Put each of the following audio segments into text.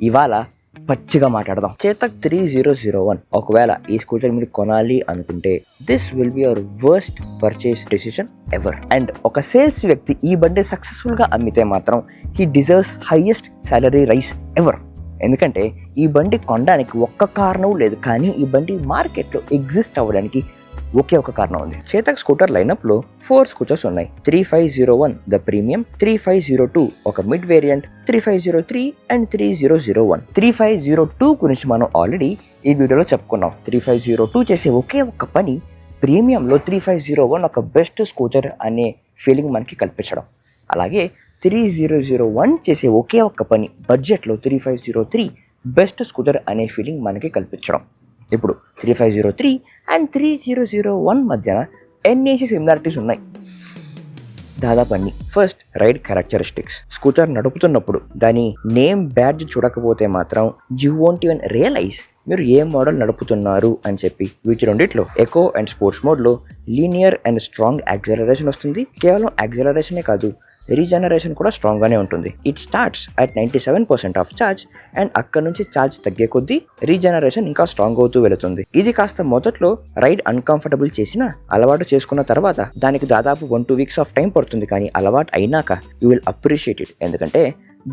ఇవాళ పచ్చిగా మాట్లాడదాం. చేతక్ 3001 ఒకవేళ ఈ స్కూటర్ మీరు కొనాలి అనుకుంటే this will be your worst purchase decision ever. And ఒక సేల్స్ వ్యక్తి ఈ బండి సక్సెస్ఫుల్ గా అమ్మితే మాత్రం he deserves highest salary rice ever. ఎందుకంటే ఈ బండి కొనడానికి ఒక్క కారణం లేదు, కానీ ఈ బండి మార్కెట్లో ఎగ్జిస్ట్ అవ్వడానికి ఒకే ఒక కారణం ఉంది. చేతక్ స్కూటర్ లైనప్ లో 4 స్కూటర్స్ ఉన్నాయి. 3501 ద ప్రీమియం, 3502 ఒక మిడ్ వేరియంట్, 3503 అండ్ 3001. 3502 గురించి మనం ఆల్రెడీ ఈ వీడియోలో చెప్పుకున్నాం. 3502 చేసే ఒకే ఒక్క పని ప్రీమియంలో 3501 ఒక బెస్ట్ స్కూటర్ అనే ఫీలింగ్ మనకి కల్పించడం. అలాగే 3001 చేసే ఒకే ఒక్క పని బడ్జెట్లో 3503 బెస్ట్ స్కూటర్ అనే ఫీలింగ్ మనకి కల్పించడం. ఇప్పుడు 3503 అండ్ 3001 మధ్యన ఎన్ఏసి సిమిలారిటీస్ ఉన్నాయి దాదాపు అన్ని. First, ride characteristics. స్కూటర్ నడుపుతున్నప్పుడు దాని నేమ్ బ్యాడ్జ్ చూడకపోతే మాత్రం యూ వోంట్ ఈవెన్ రియలైజ్ మీరు ఏ మోడల్ నడుపుతున్నారు అని చెప్పి. వీటి రెండిట్లో ఎకో అండ్ స్పోర్ట్స్ మోడ్లో లీనియర్ అండ్ స్ట్రాంగ్ యాక్సలరేషన్ వస్తుంది. కేవలం యాక్సలరేషనే కాదు, రీజనరేషన్ కూడా స్ట్రాంగ్ గానే ఉంటుంది. It starts at 97% of charge and అక్కడ నుంచి ఛార్జ్ తగ్గే కొద్దీ రీజనరేషన్ ఇంకా స్ట్రాంగ్ అవుతూ వెళుతుంది. ఇది కాస్త మొదట్లో రైడ్ అన్కంఫర్టబుల్ చేసినా అలవాటు చేసుకున్న తర్వాత దానికి దాదాపు 1-2 వీక్స్ ఆఫ్ టైం పడుతుంది. కానీ అలవాటు అయినాక యూ విల్ అప్రిషియేట్ ఇట్. ఎందుకంటే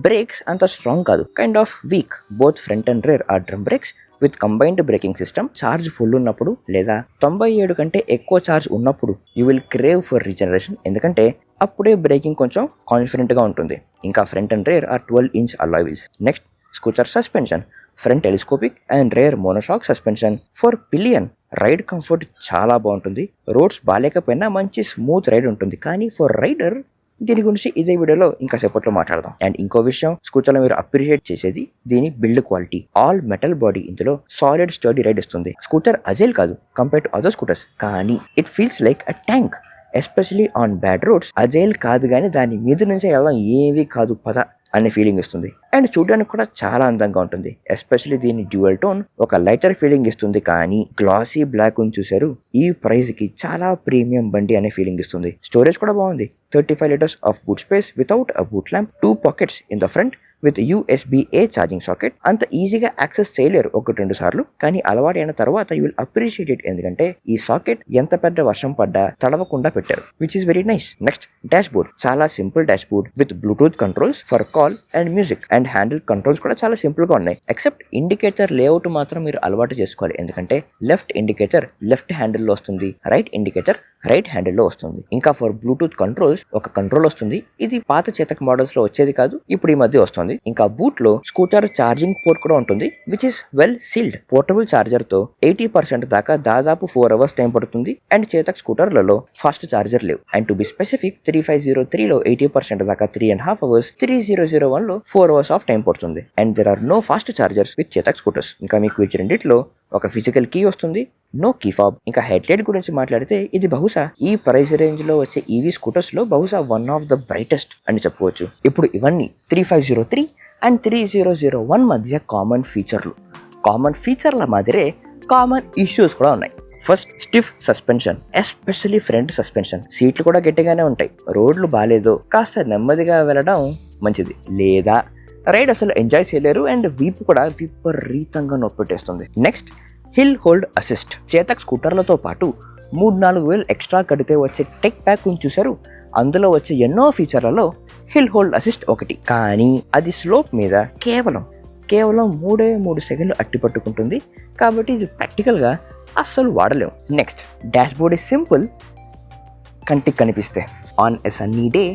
బ్రేక్స్ అంత స్ట్రాంగ్ కాదు, kind of weak. Both front and rear are drum brakes with combined braking system. Charge full ఉన్నప్పుడు లేదా 97 కంటే ఎక్కువ ఛార్జ్ ఉన్నప్పుడు you will crave for regeneration, ఎందుకంటే అప్పుడే బ్రేకింగ్ కొంచెం కాన్ఫిడెంట్గా ఉంటుంది. ఇంకా front and rear are 12-inch alloy wheels. Next, scooter suspension. Front telescopic and rear monoshock suspension for pillion. Ride comfort చాలా బాగుంటుంది. రోడ్స్ బాగాలేకపోయినా మంచి స్మూత్ రైడ్ ఉంటుంది. కానీ ఫర్ రైడర్ దీని గురించి ఇదే వీడియోలో ఇంకా సేపట్లో మాట్లాడదాం. అండ్ ఇంకో విషయం, స్కూటర్లో మీరు అప్రిషియేట్ చేసేది దీని build quality. All metal body ఇందులో సాలిడ్ స్టడీ రైడ్ ఇస్తుంది. స్కూటర్ అజైల్ కాదు కంపేర్ టు అదర్ స్కూటర్స్, కానీ it feels like a tank. Especially on bad roads agile కాదు, కానీ దాని మీద నుంచి వెళ్ళడం ఏవి కాదు పద అనే ఫీలింగ్ ఇస్తుంది. అండ్ చూడడానికి కూడా చాలా అందంగా ఉంటుంది. ఎస్పెషలీ దీని డ్యూయల్ టోన్ ఒక లైటర్ ఫీలింగ్ ఇస్తుంది. కానీ గ్లాసీ బ్లాక్ అని చూసారు, ఈ ప్రైస్ కి చాలా ప్రీమియం బండి అనే ఫీలింగ్ ఇస్తుంది. స్టోరేజ్ కూడా బాగుంది. 35 liters of boot space without a boot lamp, 2 pockets in the front with USB-A charging socket. అంత ఈజీగా యాక్సెస్ చేయలేరు 1-2 సార్లు, కానీ అలవాటు అయిన తర్వాత యూ విల్ అప్రిషియేట్ ఇట్. ఎందుకంటే ఈ సాకెట్ ఎంత పెద్ద వర్షం పడ్డా తడవకుండా పెట్టారు, which is very nice. Next, dashboard. చాలా simple dashboard with Bluetooth controls for call and music. And handle controls కూడా చాలా సింపుల్ గా ఉన్నాయి. ఎక్సెప్ట్ ఇండికేటర్ లేఅవుట్ మాత్రం మీరు అలవాటు చేసుకోవాలి. ఎందుకంటే లెఫ్ట్ ఇండికేటర్ లెఫ్ట్ హ్యాండిల్ లో వస్తుంది, రైట్ ఇండికేటర్ రైట్ హ్యాండిల్ లో వస్తుంది. ఇంకా ఫర్ బ్లూటూత్ కంట్రోల్స్ ఒక కంట్రోల్ వస్తుంది. ఇది పాత చేతక్ మోడల్స్ లో వచ్చేది కాదు, ఇప్పుడు ఈ మధ్య వస్తుంది. ఇంకా బూట్ లో స్కూటర్ ఛార్జింగ్ పోర్ట్ కూడా ఉంటుంది, which is well sealed. Portable charger తో 80% దాకా దాదాపు 4 hours టైం పడుతుంది. అండ్ చేతక్ స్కూటర్లలో ఫాస్ట్ చార్జర్ లేవు. అండ్ టు బి స్పెసిఫిక్, 3503 లో 80% దాకా 3.5 hours, 3001 లో 4 hours ఆఫ్ టైం పడుతుంది. And there are no fast chargers with Chetak scooters. ఇంకా మీకు వీటి రెండిట్లో ఒక ఫిజికల్ కీ వస్తుంది, నో కీ ఫాబ్. ఇంకా హెడ్ లైట్ గురించి మాట్లాడితే ఇది బహుశా ఈ ప్రైస్ రేంజ్ లో వచ్చే ఈవీ స్కూటర్స్ లో బహుశా వన్ ఆఫ్ ద బ్రైటెస్ట్ అని చెప్పవచ్చు. ఇప్పుడు ఇవన్నీ 3503 అండ్ 3001 మధ్య కామన్ ఫీచర్లు. కామన్ ఫీచర్ల మాదిరే కామన్ ఇష్యూస్ కూడా ఉన్నాయి. First, stiff suspension, especially front suspension. సీట్లు కూడా గట్టిగానే ఉంటాయి. రోడ్లు బాగాలేదు, కాస్త నెమ్మదిగా వెళ్ళడం మంచిది, లేదా రైడ్ అసలు ఎంజాయ్ చేయలేరు. అండ్ వీపు కూడా విపరీతంగా నొప్పెట్టేస్తుంది. Next, hill hold assist. Chetak స్కూటర్లతో పాటు 3-4 వేలు ఎక్స్ట్రా కడితే వచ్చే టెక్ ప్యాక్ చూసారు, అందులో వచ్చే ఎన్నో ఫీచర్లలో హిల్ హోల్డ్ అసిస్ట్ ఒకటి. కానీ అది స్లోప్ మీద కేవలం 3 సెకండ్లు అట్టి పట్టుకుంటుంది, కాబట్టి ఇది ప్రాక్టికల్గా అస్సలు వాడలేము. Next, dashboard is simple, కంటికి కనిపిస్తే. ఆన్ ఎ సన్నీ డే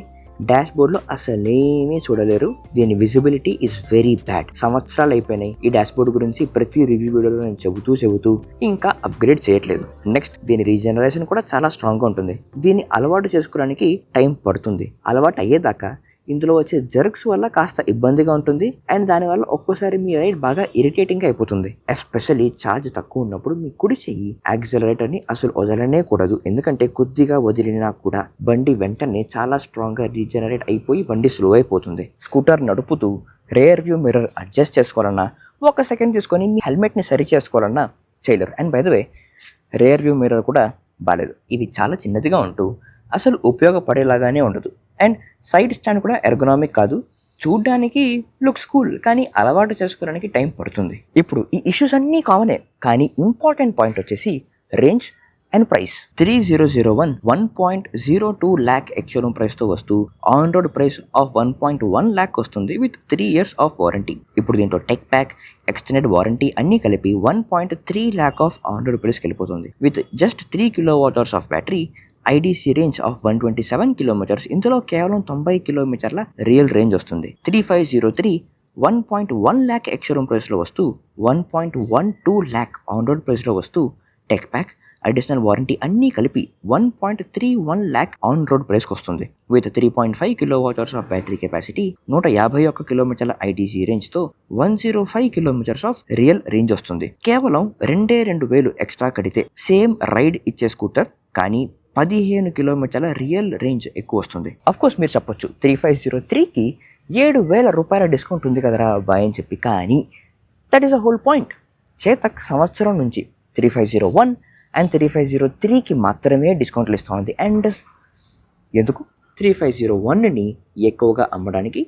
డాష్ బోర్డ్లో అసలేమీ చూడలేరు. దీని విజిబిలిటీ ఈజ్ వెరీ బ్యాడ్. సంవత్సరాలు అయిపోయినాయి ఈ డాష్ బోర్డ్ గురించి ప్రతి రివ్యూ వీడియోలో నేను చెబుతూ ఇంకా అప్గ్రేడ్ చేయట్లేదు. నెక్స్ట్, దీని రీజనరేషన్ కూడా చాలా స్ట్రాంగ్గా ఉంటుంది. దీన్ని అలవాటు చేసుకోవడానికి టైం పడుతుంది. అలవాటు అయ్యేదాకా ఇందులో వచ్చే జర్క్స్ వల్ల కాస్త ఇబ్బందిగా ఉంటుంది. అండ్ దానివల్ల ఒక్కోసారి మీ రైడ్ బాగా ఇరిటేటింగ్ అయిపోతుంది. ఎస్పెషల్లీ ఛార్జ్ తక్కువ ఉన్నప్పుడు మీ కుడి చెయ్యి యాక్సిలరేటర్ని అసలు వదలనే కూడదు. ఎందుకంటే కొద్దిగా వదిలినా కూడా బండి వెంటనే చాలా స్ట్రాంగ్గా రీజనరేట్ అయిపోయి బండి స్లో అయిపోతుంది. స్కూటర్ నడుపుతూ రేర్ వ్యూ మిర్రర్ అడ్జస్ట్ చేసుకోవాలన్నా, 1 సెకండ్ తీసుకొని మీ హెల్మెట్ని సరి చేసుకోవాలన్నా చేయలేరు. And by the way, rear view mirror కూడా బాలేదు. ఇవి చాలా చిన్నదిగా ఉంటూ అసలు ఉపయోగపడేలాగానే ఉండదు. అండ్ సైడ్ స్టాండ్ కూడా ఎర్గనామిక్ కాదు, చూడ్డానికి లుక్స్ కూల్, కానీ అలవాటు చేసుకోవడానికి టైం పడుతుంది. ఇప్పుడు ఈ ఇష్యూస్ అన్నీ కామనే, కానీ ఇంపార్టెంట్ పాయింట్ వచ్చేసి range and price. 3001 1.02 lakh ex showroom ప్రైస్తో వస్తూ on road price of 1.1 lakh వస్తుంది విత్ 3 years ఆఫ్ వారంటీ. ఇప్పుడు దీంట్లో టెక్ ప్యాక్, ఎక్స్టెండెడ్ వారంటీ అన్నీ కలిపి 1.3 lakh ఆఫ్ ఆన్ రోడ్ ప్రైస్కి వెళ్ళిపోతుంది with just 3 kWh of battery, IDC range of 127 kilometers. ఇందులో కేవలం 90 kilometerల రియల్ రేంజ్ వస్తుంది. 3503 1.1 lakh ఎక్స్ షోరూమ్ ప్రైస్లో వస్తూ 1.12 lakh ఆన్ రోడ్ ప్రైస్లో వస్తూ టెక్ ప్యాక్, అడిషనల్ వారంటీ అన్నీ కలిపి 1.31 lakh ఆన్ రోడ్ ప్రైస్కి వస్తుంది with 3.5 kWh of battery capacity, 151 kilometerల ఐడీసీ రేంజ్తో 105 kilometers ఆఫ్ రియల్ రేంజ్ వస్తుంది. కేవలం 2,000 ఎక్స్ట్రా కడితే సేమ్ రైడ్ ఇచ్చే స్కూటర్, కానీ 15 kilometerల రియల్ రేంజ్ ఎక్కువ వస్తుంది. అఫ్కోర్స్ మీరు చెప్పొచ్చు 3503కి 7,000 రూపాయల డిస్కౌంట్ ఉంది కదరా బాయ్ అని చెప్పి, కానీ that is a whole point. Chetak సంవత్సరం నుంచి 3501 అండ్ 3503కి మాత్రమే డిస్కౌంట్లు ఇస్తూ ఉంది. అండ్ ఎందుకు 3501ని ఎక్కువగా అమ్మడానికి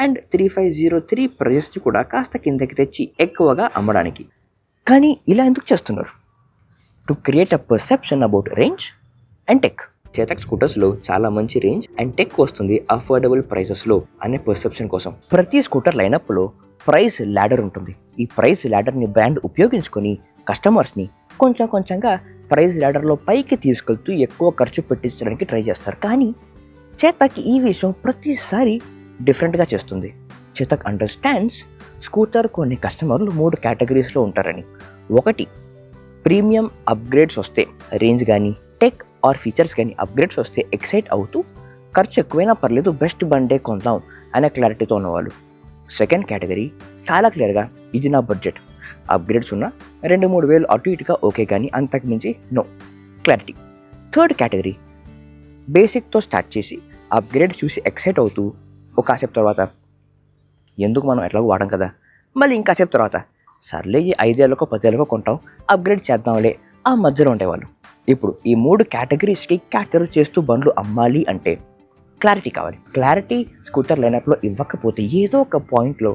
అండ్ 3503 ప్రైజెస్ని కూడా కాస్త కిందకి తెచ్చి ఎక్కువగా అమ్మడానికి. కానీ ఇలా ఎందుకు చేస్తున్నారు? To create a perception about range and tech. Chetak స్కూటర్స్లో చాలా మంచి రేంజ్ అండ్ టెక్ వస్తుంది అఫోర్డబుల్ ప్రైజెస్లో అనే పర్సెప్షన్ కోసం. ప్రతి స్కూటర్ లైనప్లో ప్రైస్ ల్యాడర్ ఉంటుంది. ఈ ప్రైస్ ల్యాడర్ని బ్రాండ్ ఉపయోగించుకొని కస్టమర్స్ని కొంచెంగా ప్రైస్ ల్యాడర్లో పైకి తీసుకెళ్తూ ఎక్కువ ఖర్చు పెట్టించడానికి ట్రై చేస్తారు. కానీ చేతక్ ఈ విషయం ప్రతిసారి డిఫరెంట్గా చేస్తుంది. చేతక్ అండర్స్టాండ్స్ స్కూటర్ కొన్ని కస్టమర్లు 3 కేటగిరీస్లో ఉంటారని. ఒకటి, ప్రీమియం అప్గ్రేడ్స్ వస్తే, రేంజ్ కానీ టెక్ ఆర్ ఫీచర్స్ కానీ అప్గ్రేడ్స్ వస్తే ఎక్సైట్ అవుతూ ఖర్చు ఎక్కువైనా పర్లేదు బెస్ట్ బండే కొందాం అనే క్లారిటీతో ఉన్నవాళ్ళు. సెకండ్ కేటగిరీ చాలా క్లియర్గా ఇది నా బడ్జెట్, అప్గ్రేడ్స్ ఉన్న 2-3 వేలు అటు ఇటుగా ఓకే, కానీ అంతకు మించి నో, క్లారిటీ. థర్డ్ కేటగిరీ బేసిక్తో స్టార్ట్ చేసి అప్గ్రేడ్స్ చూసి ఎక్సైట్ అవుతూ ఒక కాసేపు తర్వాత ఎందుకు మనం ఎట్లాగో వాడడం కదా, మళ్ళీ ఇంకాసేపు తర్వాత సర్లే ఈ 5 ఏళ్ళకో 10 ఏళ్ళకో కొంటాం, అప్గ్రేడ్ చేద్దాంలే, ఆ మధ్యలో ఉండేవాళ్ళు. ఇప్పుడు ఈ 3 కేటగిరీస్కి క్యాటర్ చేస్తూ బండ్లు అమ్మాలి అంటే క్లారిటీ కావాలి. క్లారిటీ స్కూటర్ లైనప్లో ఇవ్వకపోతే ఏదో ఒక పాయింట్లో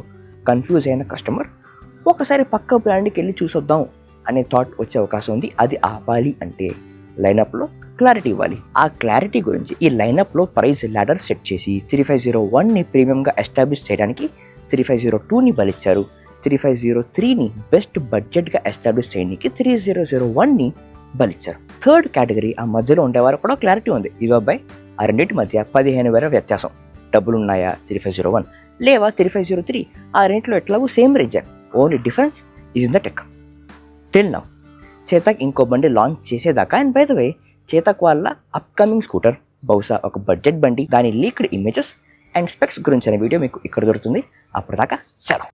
కన్ఫ్యూజ్ అయిన కస్టమర్ ఒకసారి పక్క బ్రాండ్కి వెళ్ళి చూసొద్దాం అనే థాట్ వచ్చే అవకాశం ఉంది. అది ఆపాలి అంటే లైనప్లో క్లారిటీ ఇవ్వాలి. ఆ క్లారిటీ గురించి ఈ లైనప్లో ప్రైస్ ల్యాడర్ సెట్ చేసి 3501ని ప్రీమియంగా ఎస్టాబ్లిష్ చేయడానికి 3502ని బలిచ్చారు. 3503ని బెస్ట్ బడ్జెట్గా ఎస్టాబ్లిష్ చేయడానికి 3001ని బలిచ్చారు. థర్డ్ కేటగిరీ ఆ మధ్యలో ఉండేవారు కూడా క్లారిటీ ఉంది. ఇదో అబ్బాయి ఆ రెండింటి మధ్య 15,000 వ్యత్యాసం, డబ్బులు ఉన్నాయా 3501, లేవా 3503, ఆ రెంట్లో ఎట్లాగూ same range, only difference is in the tech. Till now Chetak ఇంకో బండి లాంచ్ చేసేదాకా, and by the way Chetak వాళ్ళ అప్కమింగ్ స్కూటర్ బహుశా ఒక బడ్జెట్ బండి, దాని లీక్డ్ ఇమేజెస్ అండ్ స్పెక్స్ గురించి అనే వీడియో మీకు ఇక్కడ దొరుకుతుంది. అప్పటిదాకా చలో.